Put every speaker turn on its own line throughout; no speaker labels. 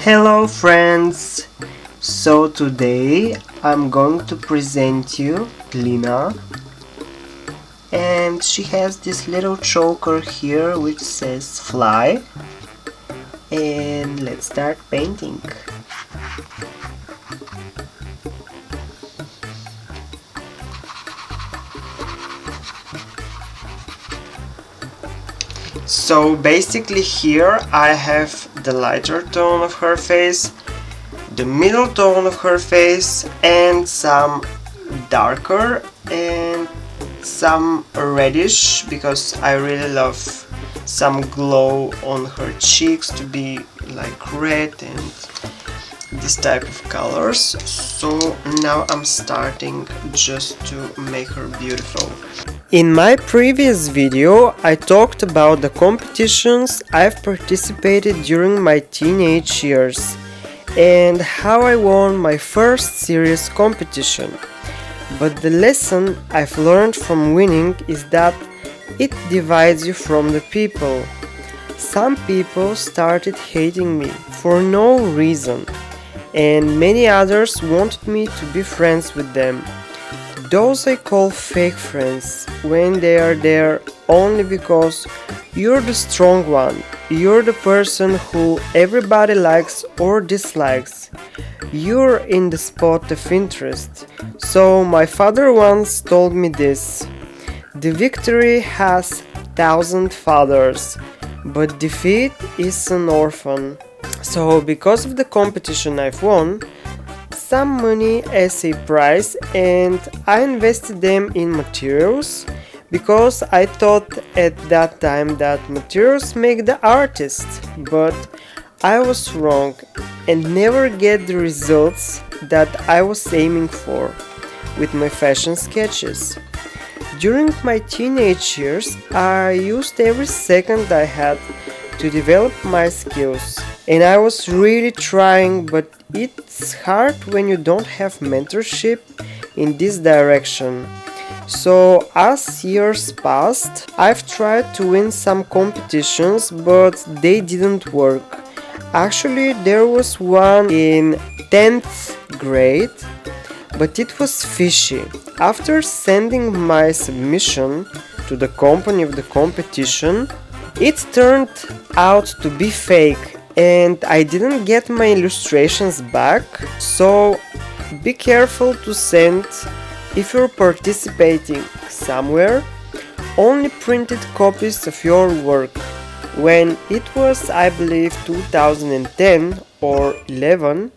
Hello friends! So today I'm going to present you Lina, and she has this little choker here which says fly, and let's start painting. So basically here I have the lighter tone of her face, the middle tone of her face, and some darker and some reddish, because I really love some glow on her cheeks to be like red and this type of colors. So now I'm starting just to make her beautiful. In my previous video I talked about the competitions I've participated during my teenage years and how I won my first serious competition. But the lesson I've learned from winning is that it divides you from the people. Some people started hating me for no reason, and many others wanted me to be friends with them. Those I call fake friends, when they are there only because you're the strong one, you're the person who everybody likes or dislikes. You're in the spot of interest. So my father once told me this: the victory has 1,000 fathers, but defeat is an orphan. So because of the competition I've won some money as a prize, and I invested them in materials because I thought at that time that materials make the artist, but I was wrong and never get the results that I was aiming for with my fashion sketches. During my teenage years I used every second I had to develop my skills, and I was really trying, but it's hard when you don't have mentorship in this direction. So as years passed, I've tried to win some competitions, but they didn't work. Actually, there was one in 10th grade, but it was fishy. After sending my submission to the company of the competition, it turned out to be fake and I didn't get my illustrations back. So be careful to send, if you're participating somewhere, only printed copies of your work. When it was, I believe, 2010 or 11,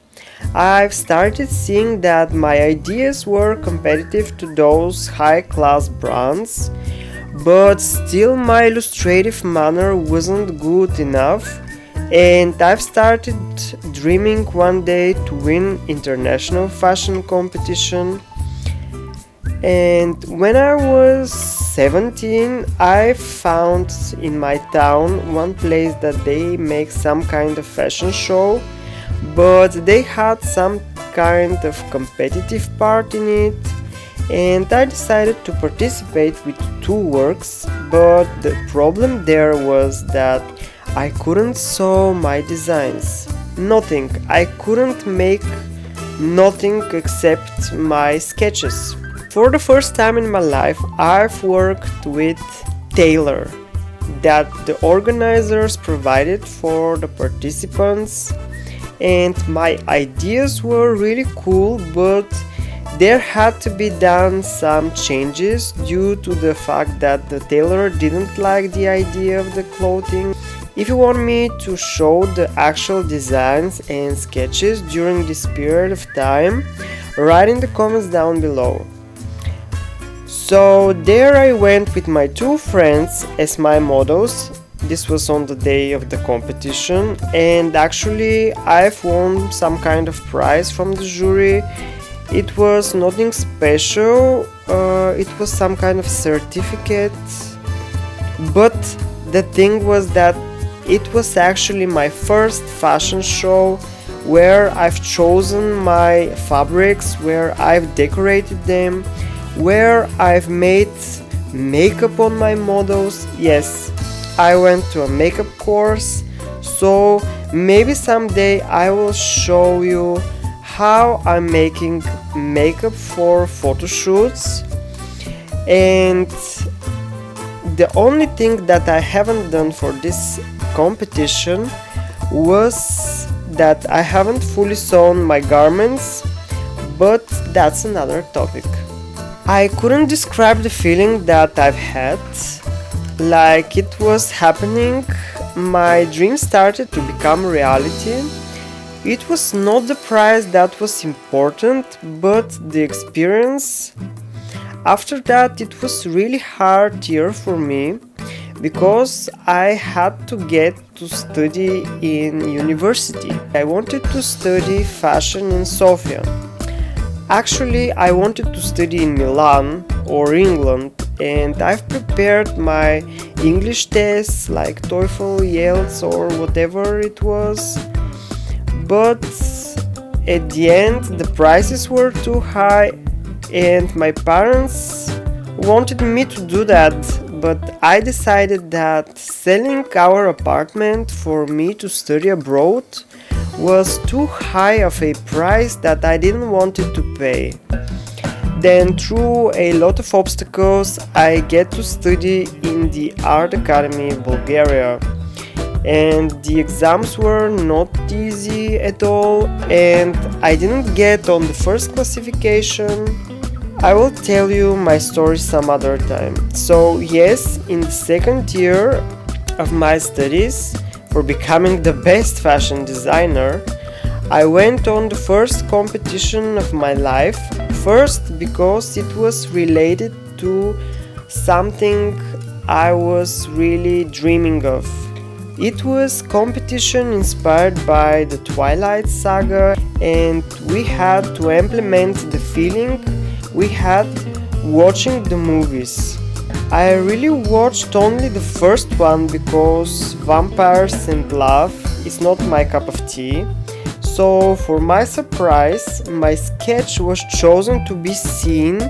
I've started seeing that my ideas were competitive to those high-class brands, but still my illustrative manner wasn't good enough, and I've started dreaming one day to win international fashion competition. And when I was 17, I found in my town one place that they make some kind of fashion show, but they had some kind of competitive part in it, and I decided to participate with 2 works, but the problem there was that I couldn't sew my designs. Nothing. I couldn't make nothing except my sketches. For the first time in my life, I've worked with tailor that the organizers provided for the participants, and my ideas were really cool, but there had to be done some changes due to the fact that the tailor didn't like the idea of the clothing. If you want me to show the actual designs and sketches during this period of time, write in the comments down below. So there I went with my 2 friends as my models. This was on the day of the competition, and actually I've won some kind of prize from the jury. It was nothing special, it was some kind of certificate, but the thing was that it was actually my first fashion show where I've chosen my fabrics, where I've decorated them, where I've made makeup on my models. Yes, I went to a makeup course, so Maybe someday I will show you how I'm making makeup for photo shoots. And the only thing that I haven't done for this competition was that I haven't fully sewn my garments, but that's another topic. I couldn't describe the feeling that I've had. Like it was happening, my dream started to become reality. It was not the prize that was important, but the experience. After that, it was really hard year for me because I had to get to study in university. I wanted to study fashion in Sofia. Actually, I wanted to study in Milan or England, and I've prepared my English tests like TOEFL, IELTS or whatever it was. But at the end, the prices were too high, and my parents wanted me to do that, but I decided that selling our apartment for me to study abroad was too high of a price that I didn't want it to pay. Then through a lot of obstacles I get to study in the art academy in Bulgaria, and the exams were not easy at all, and I didn't get on the first classification. I will tell you my story some other time. So yes, in the second year of my studies for becoming the best fashion designer, I went on the first competition of my life. First because it was related to something I was really dreaming of. It was competition inspired by the Twilight Saga, and we had to implement the feeling we had watching the movies. I really watched only the first one because vampires and love is not my cup of tea. So for my surprise, my sketch was chosen to be seen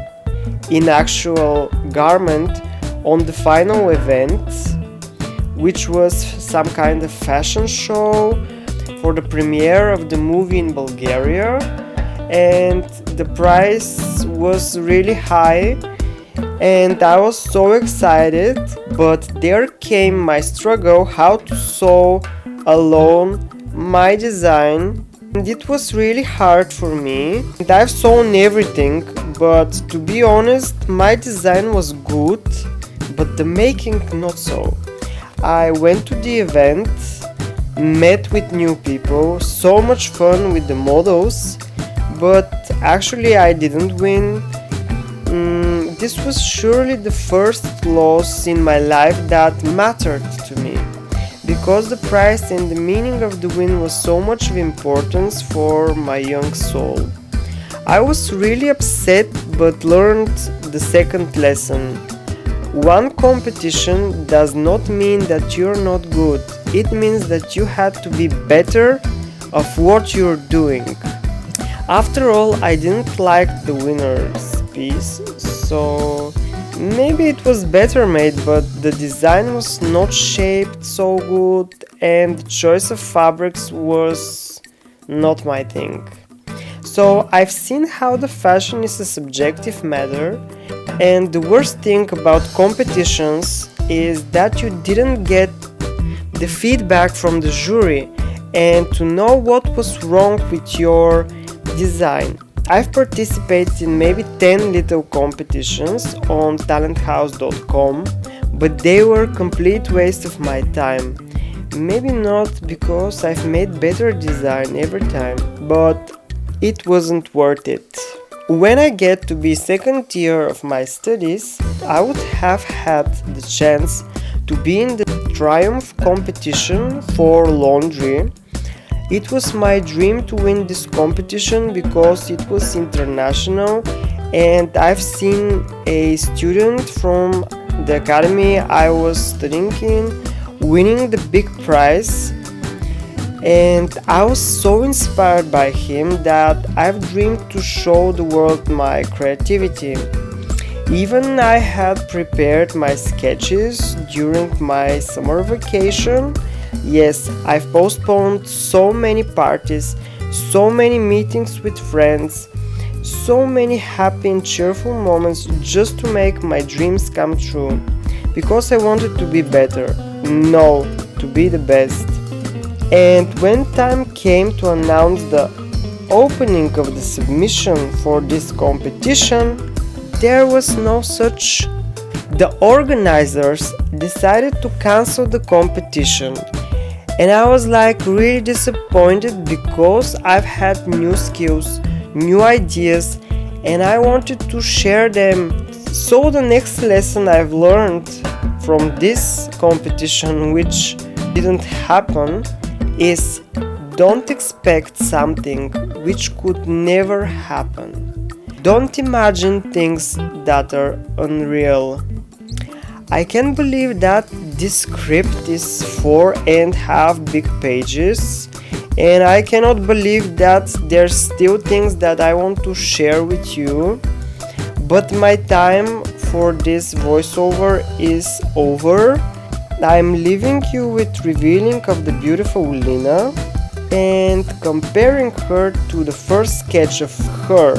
in actual garment on the final event, which was some kind of fashion show for the premiere of the movie in Bulgaria, and the price was really high and I was so excited, but there came my struggle how to sew alone my design, and it was really hard for me. And I've sewn everything, but to be honest, my design was good, but the making not so. I went to the event, met with new people, so much fun with the models, but actually I didn't win. This was surely the first loss in my life that mattered to me, because the prize and the meaning of the win was so much of importance for my young soul. I was really upset, but learned the second lesson. One competition does not mean that you're not good. It means that you had to be better of what you're doing. After all, I didn't like the winner's piece, so maybe it was better made, but the design was not shaped so good and the choice of fabrics was not my thing. So I've seen how the fashion is a subjective matter, and the worst thing about competitions is that you didn't get the feedback from the jury and to know what was wrong with your design. I've participated in maybe 10 little competitions on talenthouse.com, but they were complete waste of my time. Maybe not because I've made better design every time, but it wasn't worth it. When I get to be second year of my studies, I would have had the chance to be in the Triumph competition for laundry. It was my dream to win this competition because it was international, and I've seen a student from the academy I was studying in winning the big prize, and I was so inspired by him that I've dreamed to show the world my creativity. Even I had prepared my sketches during my summer vacation, Yes, I've postponed so many parties, so many meetings with friends, so many happy and cheerful moments just to make my dreams come true. Because I wanted to be better. No, to be the best. And when time came to announce the opening of the submission for this competition, there was no such. The organizers decided to cancel the competition, and I was like really disappointed because I've had new skills, new ideas, and I wanted to share them. So the next lesson I've learned from this competition, which didn't happen, is don't expect something which could never happen. Don't imagine things that are unreal. I can't believe that this script is 4.5 big pages, and I cannot believe that there's still things that I want to share with you. But my time for this voiceover is over. I'm leaving you with revealing of the beautiful Lina and comparing her to the first sketch of her.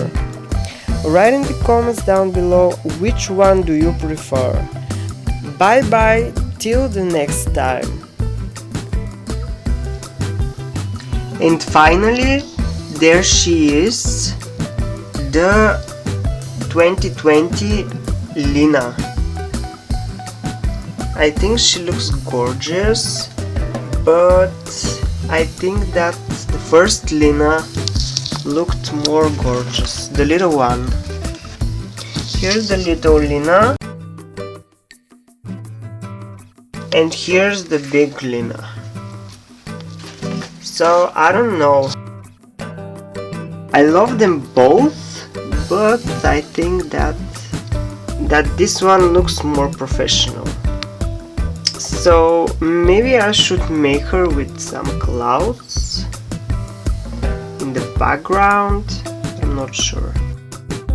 Write in the comments down below which one do you prefer. Bye bye, till the next time. And finally, there she is, the 2020 Lina. I think she looks gorgeous, but I think that the first Lina looked more gorgeous, the little one. Here's the little Lina, and here's the big Lina. So I don't know. I love them both, but I think that this one looks more professional. So maybe I should make her with some clouds in the background. I'm not sure.